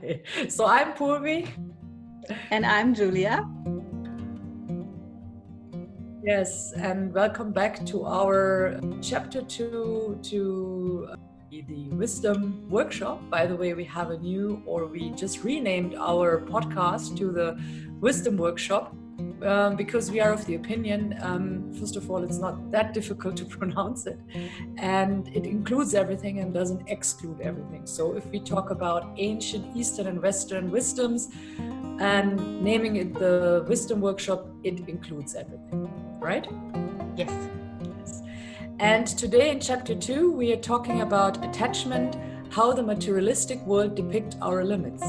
Hi. So I'm Purvi. And I'm Julia. Yes, and welcome back to our chapter 2 to the Wisdom Workshop. By the way, we have we just renamed our podcast to the Wisdom Workshop because we are of the opinion, first of all, it's not that difficult to pronounce it, and it includes everything and doesn't exclude everything. So if we talk about ancient Eastern and Western wisdoms, and naming it the Wisdom Workshop, it includes everything, right? Yes. And today in chapter 2, we are talking about attachment, how the materialistic world depicts our limits.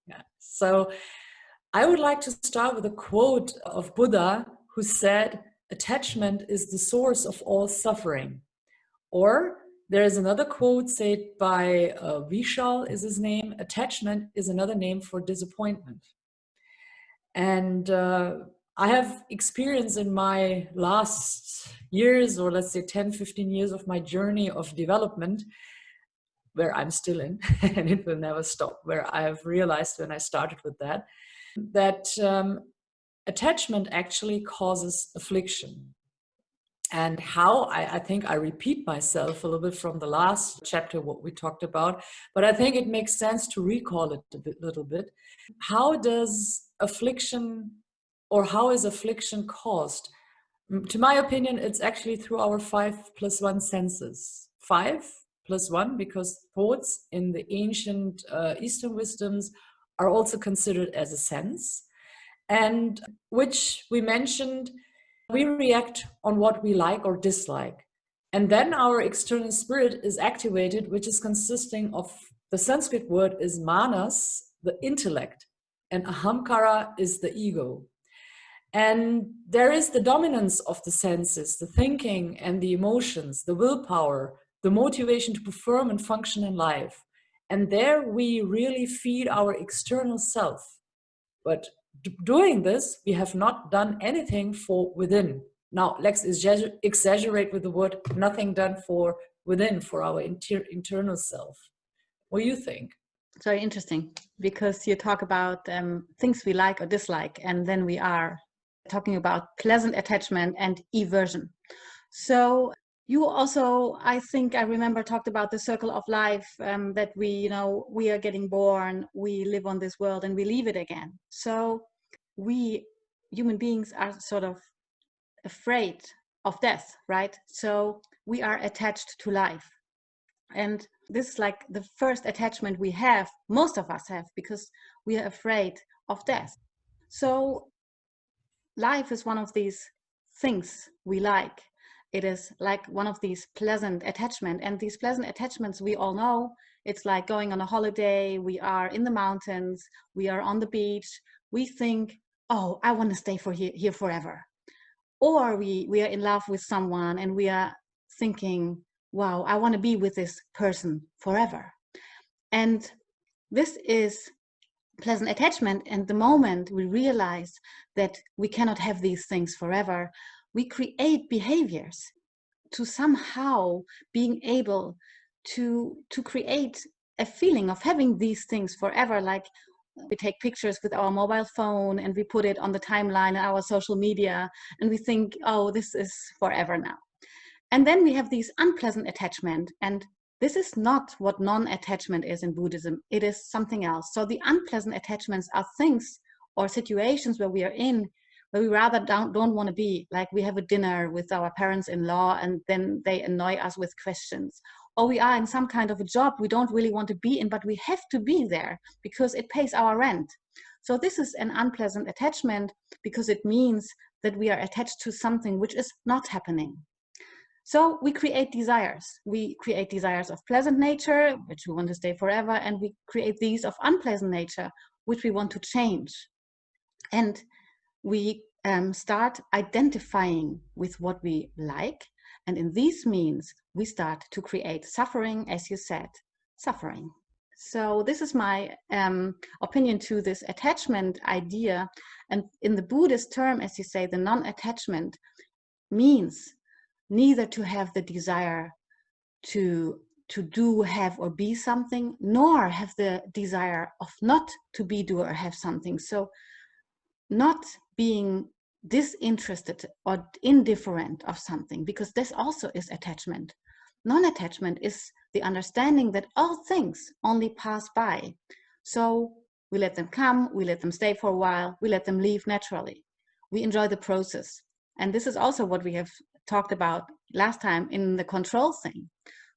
Yeah. So I would like to start with a quote of Buddha, who said, "Attachment is the source of all suffering." Or there is another quote said by Vishal is his name, "Attachment is another name for disappointment." And I have experience in my last years, or let's say 10, 15 years of my journey of development, where I'm still in, and it will never stop, where I have realized when I started with that attachment actually causes affliction. And how, I think I repeat myself a little bit from the last chapter, what we talked about, but I think it makes sense to recall it a little bit. How does affliction, or how is affliction caused? To my opinion, it's actually through our 5+1 senses. 5+1, because thoughts in the ancient Eastern wisdoms are also considered as a sense, and which we mentioned, we react on what we like or dislike. And then our external spirit is activated, which is consisting of, the Sanskrit word is manas, the intellect, and ahamkara is the ego. And there is the dominance of the senses, the thinking and the emotions, the willpower, the motivation to perform and function in life. And there we really feed our external self. But doing this, we have not done anything for within. Now, let's exaggerate with the word nothing done for within, for our internal self. What do you think? It's very interesting because you talk about things we like or dislike, and then we are talking about pleasant attachment and aversion. So you also, I think I remember, talked about the circle of life, that we are getting born, we live on this world, and we leave it again. So we human beings are sort of afraid of death, right? So we are attached to life. And this is like the first attachment we have, most of us have, because we are afraid of death. So life is one of these things we like. It is like one of these pleasant attachments. And these pleasant attachments, we all know, it's like going on a holiday, we are in the mountains, we are on the beach, we think, oh, I want to stay here forever. Or we are in love with someone and we are thinking, wow, I want to be with this person forever. And this is pleasant attachment. And the moment we realize that we cannot have these things forever, we create behaviors to somehow being able to create a feeling of having these things forever. Like we take pictures with our mobile phone and we put it on the timeline in our social media and we think, oh, this is forever now. And then we have these unpleasant attachment, and this is not what non-attachment is in Buddhism. It is something else. So the unpleasant attachments are things or situations where we are in, where we rather don't want to be. Like we have a dinner with our parents-in-law and then they annoy us with questions. Or we are in some kind of a job we don't really want to be in, but we have to be there because it pays our rent. So this is an unpleasant attachment because it means that we are attached to something which is not happening. So we create desires. We create desires of pleasant nature, which we want to stay forever, and we create these of unpleasant nature, which we want to change. And we start identifying with what we like. And in these means, we start to create suffering, as you said, suffering. So this is my opinion to this attachment idea. And in the Buddhist term, as you say, the non-attachment means neither to have the desire to do, have, or be something, nor have the desire of not to be, do, or have something. So not being disinterested or indifferent of something, because this also is attachment. Non-attachment is the understanding that all things only pass by. So we let them come, we let them stay for a while, we let them leave naturally. We enjoy the process. And this is also what we have talked about last time in the control thing.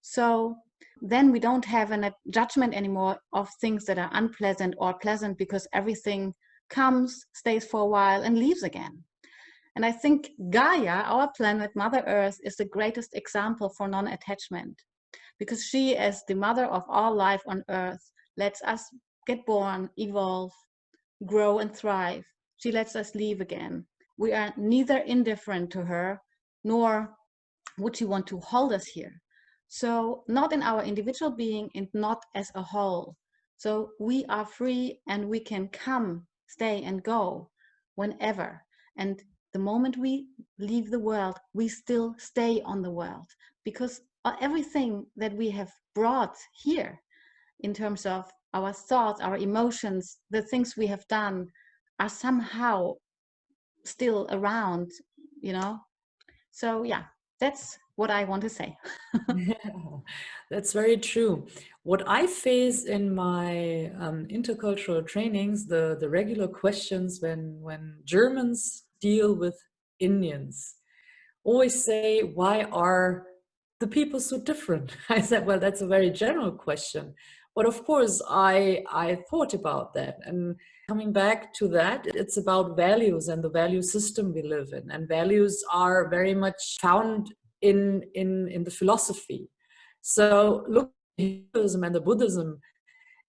So then we don't have a judgment anymore of things that are unpleasant or pleasant, because everything comes, stays for a while, and leaves again. And I think Gaia, our planet, Mother Earth, is the greatest example for non-attachment, because she, as the mother of all life on Earth, lets us get born, evolve, grow, and thrive. She lets us leave again. We are neither indifferent to her, nor would she want to hold us here. So not in our individual being and not as a whole. So we are free, and we can come, stay, and go whenever. And the moment we leave the world, we still stay on the world, because everything that we have brought here in terms of our thoughts, our emotions, the things we have done are somehow still around, you know? So yeah, that's what I want to say. Yeah, that's very true. What I face in my intercultural trainings, the regular questions when Germans deal with Indians, always say, why are the people so different? I said, well, that's a very general question. But of course, I thought about that. And coming back to that, it's about values and the value system we live in. And values are very much found in the philosophy. So look at Hinduism and the Buddhism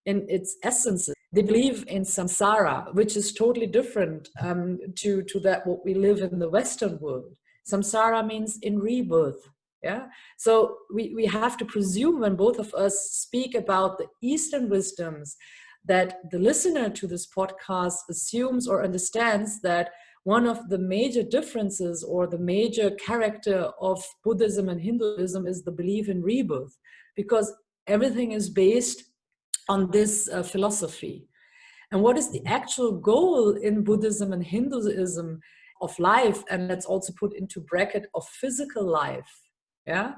in its essence. They believe in samsara, which is totally different to that what we live in the Western world. Samsara means in rebirth. Yeah. So we have to presume, when both of us speak about the Eastern wisdoms, that the listener to this podcast assumes or understands that one of the major differences or the major character of Buddhism and Hinduism is the belief in rebirth, because everything is based on this philosophy. And what is the actual goal in Buddhism and Hinduism of life? And let's also put into bracket of physical life. Yeah,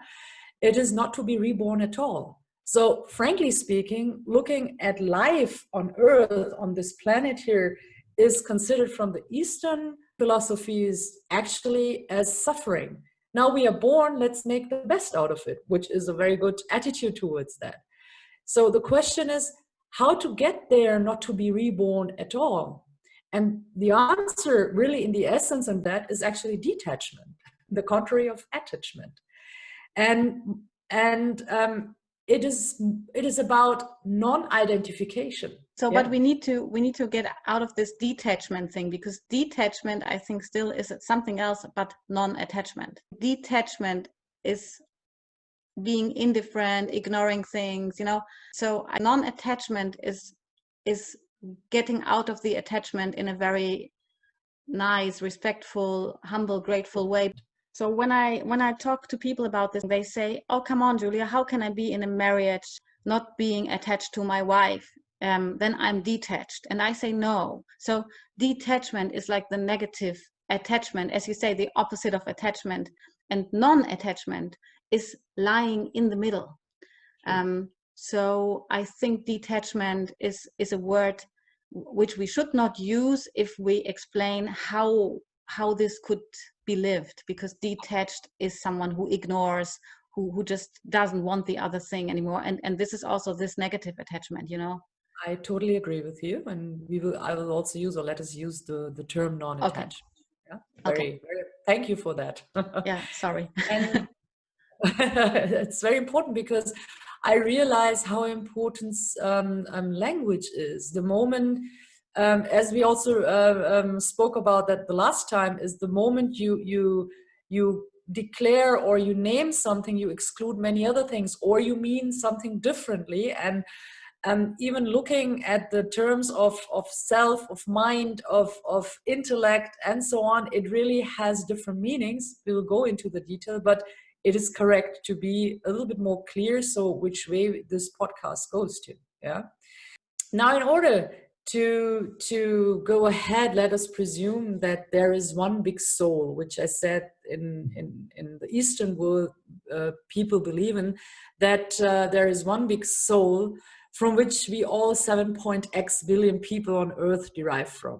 it is not to be reborn at all. So frankly speaking, looking at life on Earth, on this planet here, is considered from the Eastern philosophies actually as suffering. Now we are born, let's make the best out of it, which is a very good attitude towards that. So the question is how to get there not to be reborn at all. And the answer really in the essence of that is actually detachment, the contrary of attachment. And it is about non-identification. So, but we need to get out of this detachment thing, because detachment, I think, still is something else but non-attachment. Detachment is being indifferent, ignoring things, you know. So non-attachment is getting out of the attachment in a very nice, respectful, humble, grateful way. So when I talk to people about this, they say, oh, come on, Julia, how can I be in a marriage not being attached to my wife? Then I'm detached. And I say no. So detachment is like the negative attachment, as you say, the opposite of attachment. And non-attachment is lying in the middle. So I think detachment is a word which we should not use if we explain how this could be lived, because detached is someone who ignores, who just doesn't want the other thing anymore. And this is also this negative attachment, you know. I totally agree with you, and I will also use, or let us use the term non-attachment. Okay. Yeah? Very, thank you for that. Yeah, sorry. And it's very important, because I realize how important language is. The moment, as we also spoke about that the last time, is the moment you declare or you name something, you exclude many other things, or you mean something differently. And even looking at the terms of self, of mind, of intellect, and so on, it really has different meanings. We'll go into the detail, but it is correct to be a little bit more clear, so which way this podcast goes to. Yeah. Now, in order to go ahead, let us presume that there is one big soul, which I said in the Eastern world, people believe in, that there is one big soul from which we all 7.x billion people on earth derive from.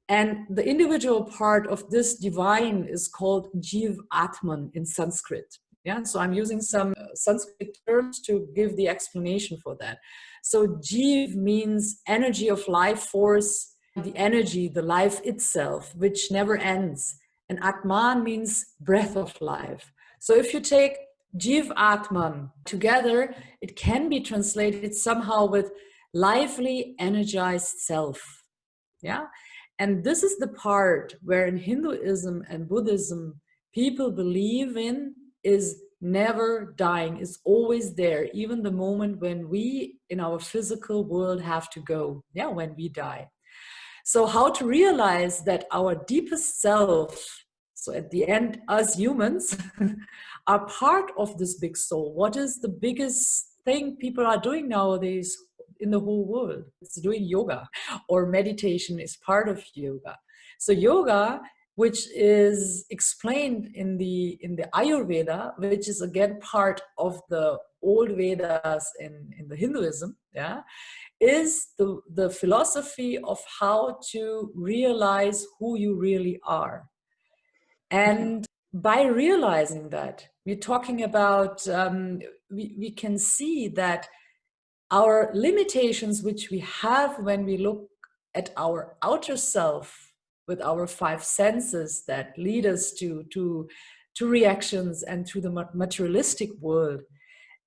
And the individual part of this divine is called Jiv Atman in Sanskrit. Yeah, so I'm using some Sanskrit terms to give the explanation for that. So Jiv means energy of life force, the energy, the life itself, which never ends. And Atman means breath of life. So if you take Jiv Atman together, it can be translated somehow with lively, energized self. Yeah. And this is the part where in Hinduism and Buddhism, people believe in is never dying, is always there, even the moment when we in our physical world have to go, yeah, when we die. So how to realize that our deepest self, so at the end, us humans, are part of this big soul. What is the biggest thing people are doing nowadays in the whole world? It's doing yoga, or meditation is part of yoga. So yoga, which is explained in the Ayurveda, which is again part of the old Vedas in the Hinduism, yeah, is the philosophy of how to realize who you really are. And by realizing that, we're talking about, we can see that our limitations, which we have when we look at our outer self with our five senses that lead us to reactions and to the materialistic world,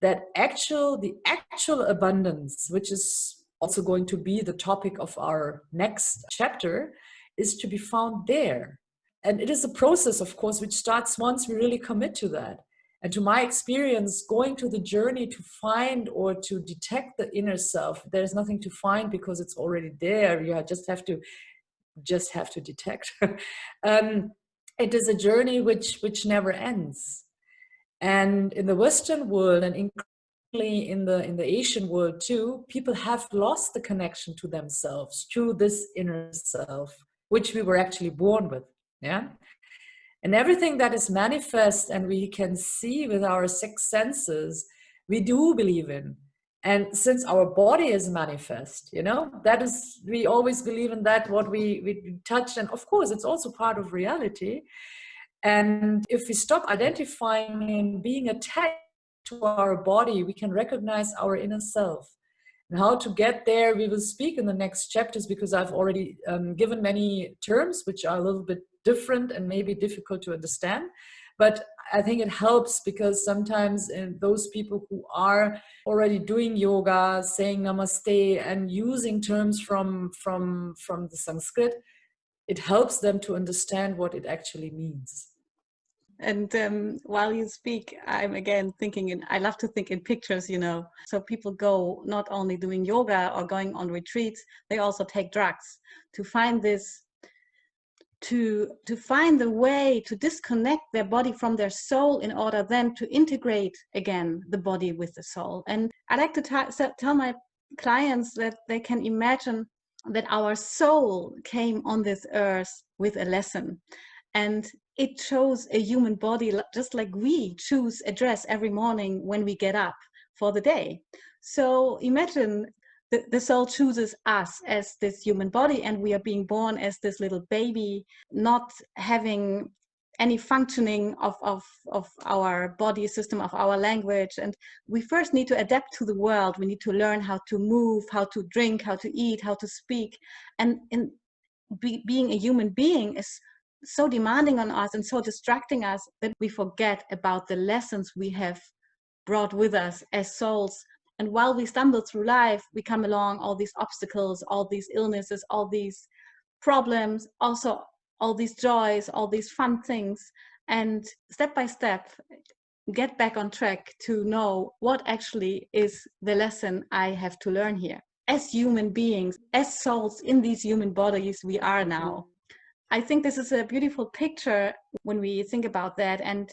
that the actual abundance, which is also going to be the topic of our next chapter, is to be found there. And it is a process, of course, which starts once we really commit to that. And to my experience, going to the journey to find or to detect the inner self, there's nothing to find because it's already there. You just have to detect. It is a journey which never ends. And in the Western world, and increasingly in the Asian world too, people have lost the connection to themselves, to this inner self, which we were actually born with. Yeah. And everything that is manifest and we can see with our six senses, we do believe in. And since our body is manifest, that is, we always believe in that, what we touch. And of course, it's also part of reality. And if we stop identifying and being attached to our body, we can recognize our inner self. And how to get there, we will speak in the next chapters, because I've already given many terms which are a little bit different and maybe difficult to understand. But I think it helps, because sometimes in those people who are already doing yoga, saying namaste and using terms from the Sanskrit, it helps them to understand what it actually means. And while you speak, I'm again thinking, I love to think in pictures, So people go not only doing yoga or going on retreats, they also take drugs to find this, to find the way to disconnect their body from their soul in order then to integrate again the body with the soul. And I like to tell my clients that they can imagine that our soul came on this earth with a lesson. And it chose a human body, just like we choose a dress every morning when we get up for the day. So imagine the soul chooses us as this human body, and we are being born as this little baby, not having any functioning of our body system, of our language. And we first need to adapt to the world. We need to learn how to move, how to drink, how to eat, how to speak. And being a human being is so demanding on us and so distracting us that we forget about the lessons we have brought with us as souls. And while we stumble through life, we come along all these obstacles, all these illnesses, all these problems, also all these joys, all these fun things. And step by step, get back on track to know what actually is the lesson I have to learn here. As human beings, as souls in these human bodies we are now. I think this is a beautiful picture when we think about that, and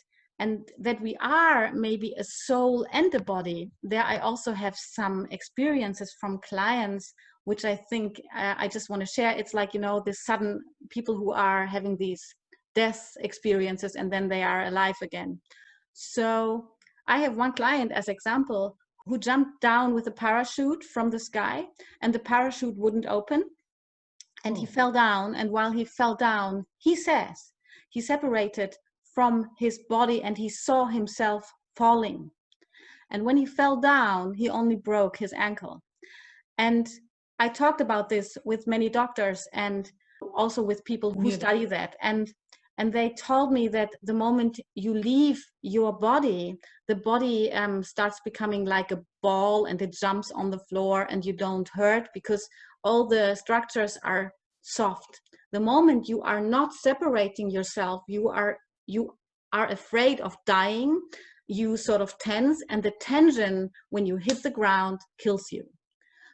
that we are maybe a soul and a body. There I also have some experiences from clients which I think I just want to share. It's like, this sudden people who are having these death experiences and then they are alive again. So I have one client as example who jumped down with a parachute from the sky, and the parachute wouldn't open, and he fell down. And while he fell down, he says he separated from his body and he saw himself falling. And when he fell down, he only broke his ankle. And I talked about this with many doctors and also with people who study that. And they told me that the moment you leave your body, the body starts becoming like a ball, and it jumps on the floor and you don't hurt because all the structures are soft. The moment you are not separating yourself, you are afraid of dying, you sort of tense, and the tension when you hit the ground kills you.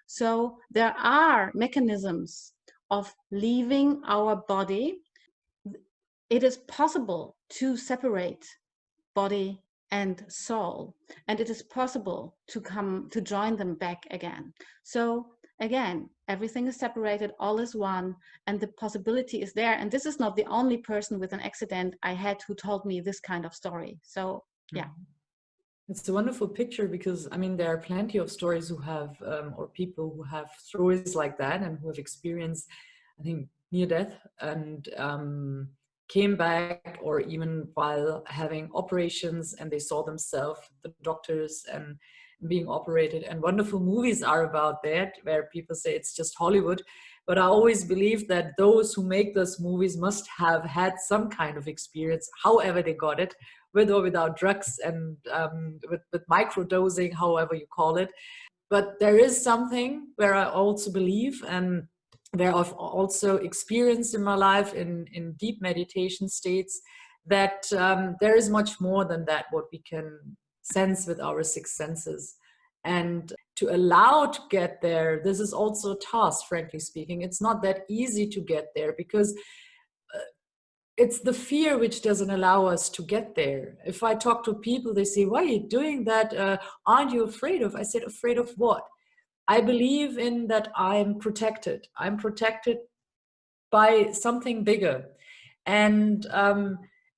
So there are mechanisms of leaving our body. It is possible to separate body and soul, and it is possible to join them back again. So again, everything is separated, all is one, and the possibility is there. And this is not the only person with an accident I had who told me this kind of story. So yeah. It's a wonderful picture because, I mean, there are plenty of stories who have, or people who have stories like that and who have experienced, I think, near death and came back, or even while having operations and they saw themselves, the doctors, and being operated. And wonderful movies are about that, where people say it's just Hollywood. But I always believe that those who make those movies must have had some kind of experience, however they got it, with or without drugs, and with microdosing, however you call it. But there is something where I also believe, and where I've also experienced in my life in deep meditation states, that there is much more than that what we can sense with our six senses. And to allow to get there, this is also a task, frankly speaking. It's not that easy to get there because it's the fear which doesn't allow us to get there. If I talk to people, they say, why are you doing that? Aren't you afraid of? I said, afraid of what? I believe in that I'm protected. I'm protected by something bigger. And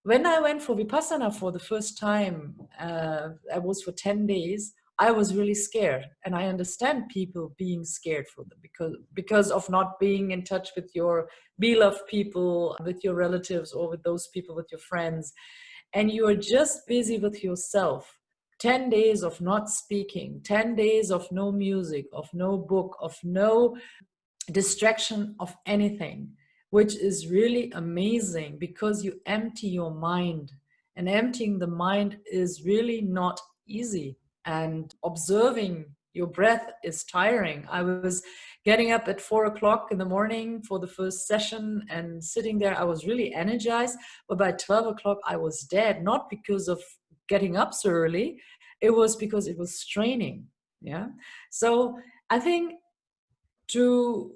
when I went for Vipassana for the first time, I was for 10 days, I was really scared. And I understand people being scared for them because of not being in touch with your beloved people, with your relatives, or with those people, with your friends. And you are just busy with yourself. 10 days of not speaking, 10 days of no music, of no book, of no distraction of anything, which is really amazing because you empty your mind. And emptying the mind is really not easy. And observing your breath is tiring. I was getting up at 4 o'clock in the morning for the first session and sitting there. I was really energized, but by 12 o'clock I was dead, not because of getting up so early. It was because it was straining. Yeah. So I think to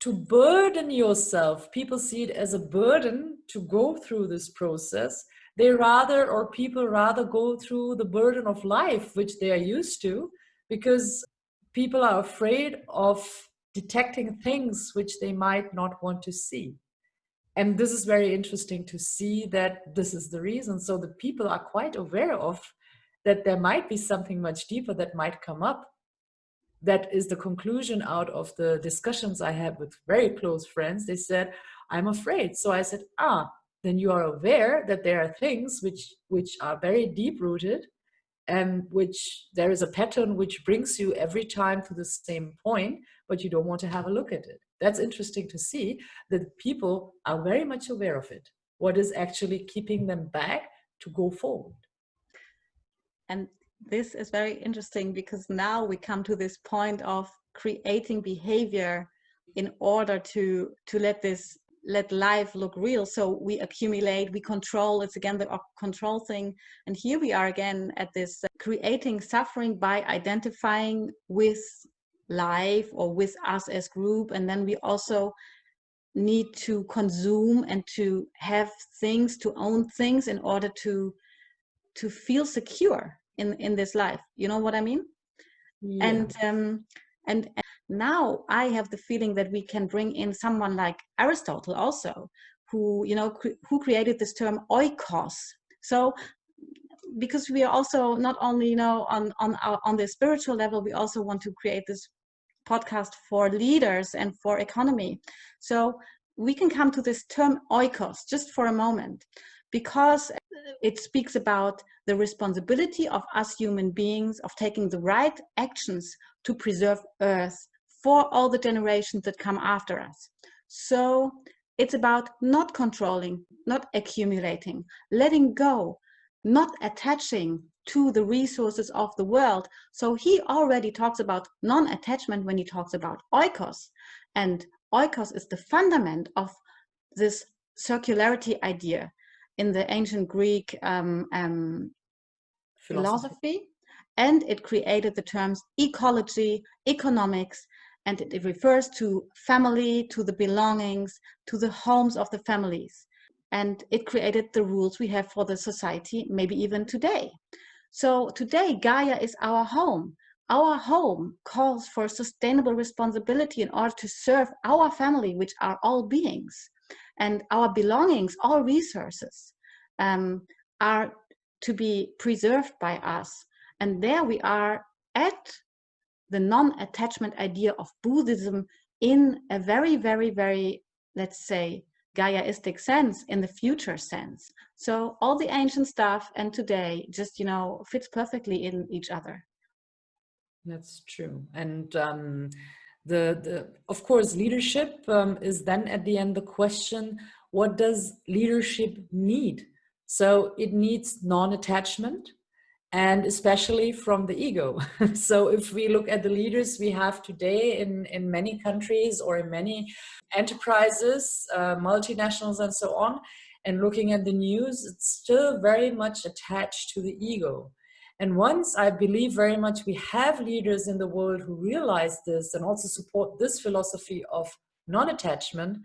burden yourself, people see it as a burden to go through this process. People rather go through the burden of life, which they are used to, because people are afraid of detecting things which they might not want to see. And this is very interesting to see that this is the reason. So the people are quite aware of that there might be something much deeper that might come up. That is the conclusion out of the discussions I had with very close friends. They said, I'm afraid. So I said, then you are aware that there are things which are very deep rooted, and which there is a pattern which brings you every time to the same point, but you don't want to have a look at it. That's interesting to see that people are very much aware of it. What is actually keeping them back to go forward? And this is very interesting because now we come to this point of creating behavior in order to let this let life look real. So we accumulate, we control. It's again the control thing. And here we are again at this creating suffering by identifying with life or with us as group. And then we also need to consume and to have things, to own things in order to feel secure in this life. You know what I mean? Yeah. And now I have the feeling that we can bring in someone like Aristotle also, who, you know, who created this term oikos. So because we are also not only, you know, on the spiritual level, we also want to create this podcast for leaders and for economy. So we can come to this term oikos just for a moment, because it speaks about the responsibility of us human beings of taking the right actions to preserve Earth for all the generations that come after us. So it's about not controlling, not accumulating, letting go, not attaching to the resources of the world. So he already talks about non-attachment when he talks about oikos. And oikos is the fundament of this circularity idea in the ancient Greek philosophy. And it created the terms ecology, economics, and it refers to family, to the belongings, to the homes of the families. And it created the rules we have for the society, maybe even today. So today, Gaia is our home. Our home calls for sustainable responsibility in order to serve our family, which are all beings. And our belongings, all resources, are to be preserved by us. And there we are at the non-attachment idea of Buddhism in a very, very, very, let's say, Gaiaistic sense, in the future sense. So all the ancient stuff and today just, you know, fits perfectly in each other. That's true. And of course, leadership is then at the end the question, what does leadership need? So it needs non-attachment, and especially from the ego. So if we look at the leaders we have today in many countries or in many enterprises, multinationals and so on, and looking at the news, it's still very much attached to the ego. And once I believe very much we have leaders in the world who realize this and also support this philosophy of non-attachment,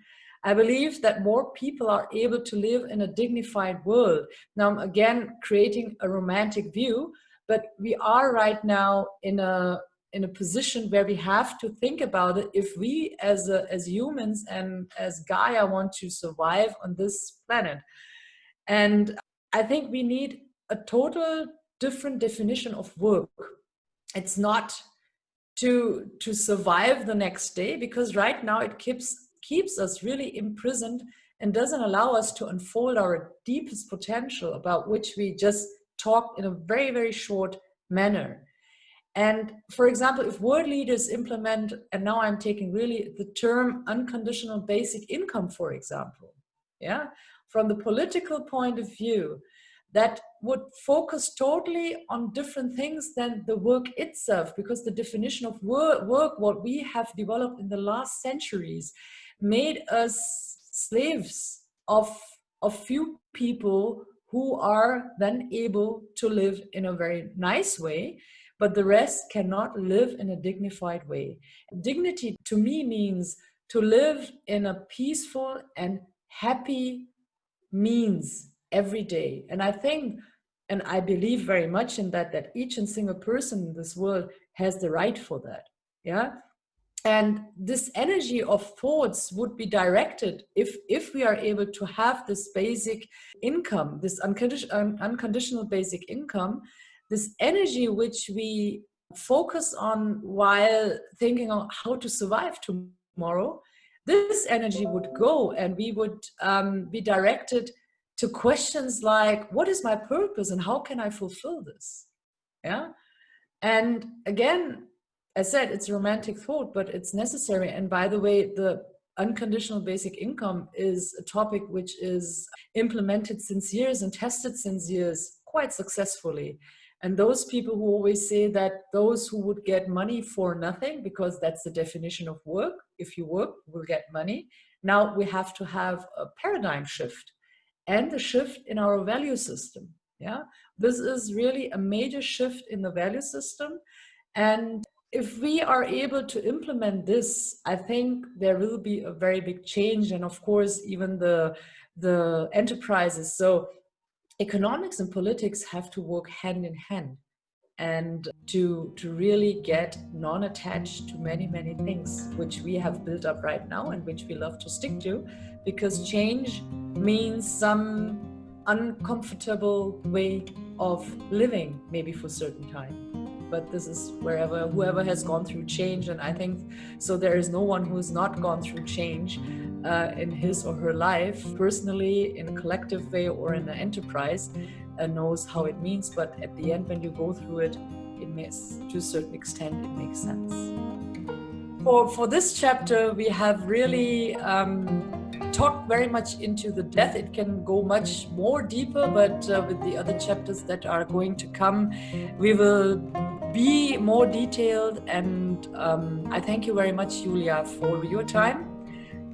I believe that more people are able to live in a dignified world. Now, I'm again creating a romantic view, but we are right now in a position where we have to think about it. If we as humans and as Gaia want to survive on this planet. And I think we need a total different definition of work. It's not to survive the next day, because right now it keeps us really imprisoned and doesn't allow us to unfold our deepest potential, about which we just talked in a very, very short manner. And for example, if world leaders implement, and now I'm taking really the term unconditional basic income, for example, yeah, from the political point of view, that would focus totally on different things than the work itself, because the definition of work, what we have developed in the last centuries, made us slaves of few people who are then able to live in a very nice way, but the rest cannot live in a dignified way. Dignity to me means to live in a peaceful and happy means every day. And I think, and I believe very much in that each and single person in this world has the right for that. Yeah. And this energy of thoughts would be directed, if we are able to have this basic income, this unconditional basic income, this energy which we focus on while thinking on how to survive tomorrow, this energy would go, and we would be directed to questions like, what is my purpose and how can I fulfill this? Yeah. And again, I said it's a romantic thought, but it's necessary. And by the way, the unconditional basic income is a topic which is implemented since years and tested since years quite successfully. And those people who always say that those who would get money for nothing, because that's the definition of work, if you work, we'll get money. Now we have to have a paradigm shift and a shift in our value system. Yeah, this is really a major shift in the value system. And if we are able to implement this, I think there will be a very big change. And of course, even the enterprises. So economics and politics have to work hand in hand, and to really get non-attached to many things which we have built up right now and which we love to stick to, because change means some uncomfortable way of living, maybe for certain time. But this is whoever has gone through change, and I think so there is no one who has not gone through change in his or her life, personally, in a collective way, or in an enterprise, knows how it means. But at the end, when you go through it, it makes, to a certain extent, it makes sense. For this chapter, we have really talked very much into the death. It can go much more deeper, but with the other chapters that are going to come, we will be more detailed. And I thank you very much, Julia, for your time.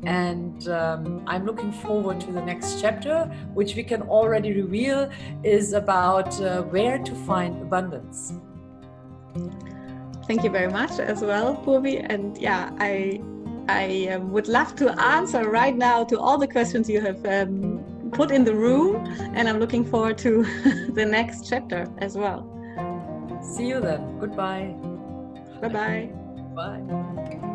And I'm looking forward to the next chapter, which we can already reveal is about where to find abundance. Thank you very much as well, Purvi. And yeah, I would love to answer right now to all the questions you have put in the room, and I'm looking forward to the next chapter as well. See you then. Goodbye. Bye-bye. Bye.